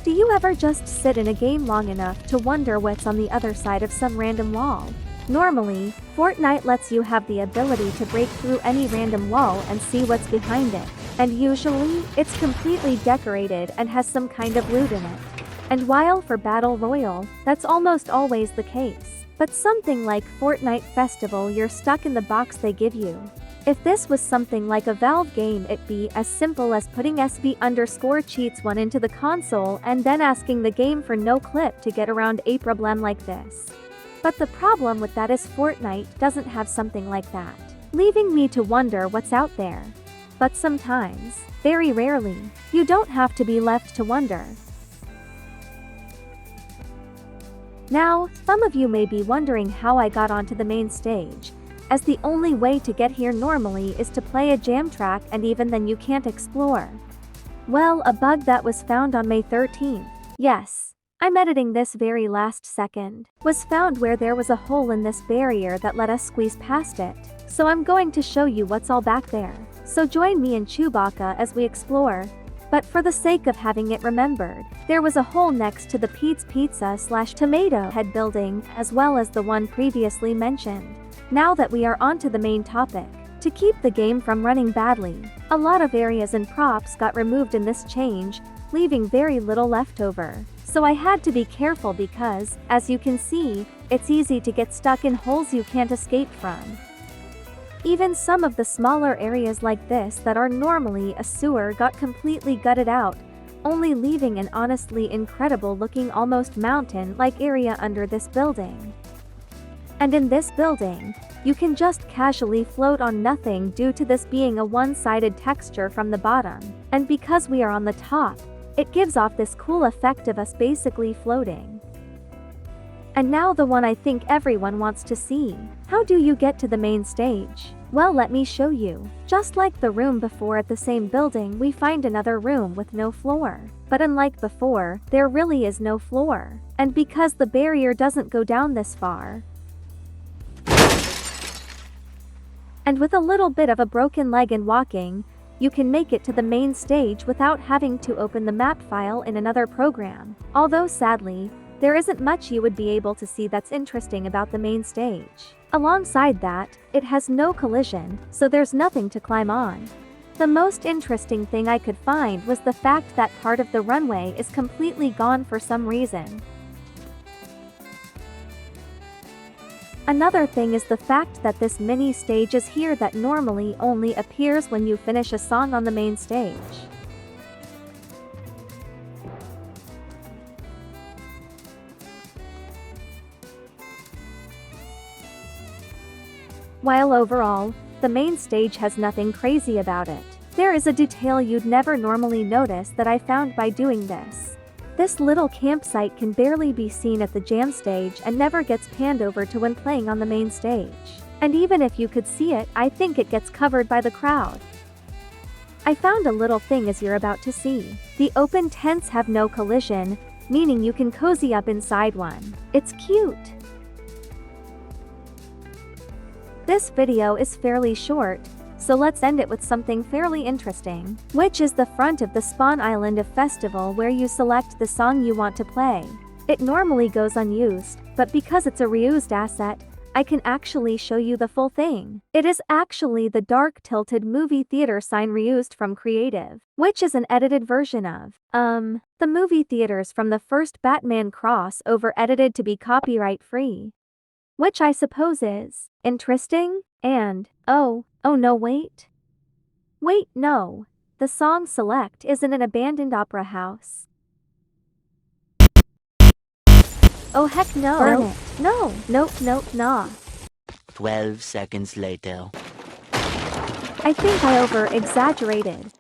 Do you ever just sit in a game long enough to wonder what's on the other side of some random wall? Normally, Fortnite lets you have the ability to break through any random wall and see what's behind it. And usually, it's completely decorated and has some kind of loot in it. And while for Battle Royale, that's almost always the case. But something like Fortnite Festival, you're stuck in the box they give you. If this was something like a Valve game, it'd be as simple as putting SV_cheats1 into the console and then asking the game for no clip to get around a problem like this. But the problem with that is Fortnite doesn't have something like that, leaving me to wonder what's out there. But sometimes, very rarely, you don't have to be left to wonder. Now, some of you may be wondering how I got onto the main stage, as the only way to get here normally is to play a jam track, and even then you can't explore. Well, a bug that was found on May 13th, yes, I'm editing this very last second, was found where there was a hole in this barrier that let us squeeze past it. So I'm going to show you what's all back there. So join me and Chewbacca as we explore. But for the sake of having it remembered, there was a hole next to the Pete's Pizza/Tomato Head building, as well as the one previously mentioned. Now that we are onto the main topic, to keep the game from running badly, a lot of areas and props got removed in this change, leaving very little left over. So I had to be careful because, as you can see, it's easy to get stuck in holes you can't escape from. Even some of the smaller areas like this that are normally a sewer got completely gutted out, only leaving an honestly incredible looking almost mountain-like area under this building. And in this building, you can just casually float on nothing due to this being a one-sided texture from the bottom. And because we are on the top, it gives off this cool effect of us basically floating. And now the one I think everyone wants to see. How do you get to the main stage? Well, let me show you. Just like the room before at the same building, we find another room with no floor. But unlike before, there really is no floor. And because the barrier doesn't go down this far, and with a little bit of a broken leg and walking, you can make it to the main stage without having to open the map file in another program. Although sadly, there isn't much you would be able to see that's interesting about the main stage. Alongside that, it has no collision, so there's nothing to climb on. The most interesting thing I could find was the fact that part of the runway is completely gone for some reason. Another thing is the fact that this mini stage is here that normally only appears when you finish a song on the main stage. While overall, the main stage has nothing crazy about it, there is a detail you'd never normally notice that I found by doing this. This little campsite can barely be seen at the jam stage and never gets panned over to when playing on the main stage. And even if you could see it, I think it gets covered by the crowd. I found a little thing as you're about to see. The open tents have no collision, meaning you can cozy up inside one. It's cute. This video is fairly short, so let's end it with something fairly interesting, which is the front of the spawn island of Festival, where you select the song you want to play. It normally goes unused, but because it's a reused asset, I can actually show you the full thing. It is actually the dark tilted movie theater sign reused from Creative, which is an edited version of, the movie theaters from the first Batman crossover edited to be copyright free. Which I suppose is interesting, and, oh no wait, no, the song select is in an abandoned opera house. Oh heck no. Burn it. No, nope, nah. 12 seconds later. I think I over-exaggerated.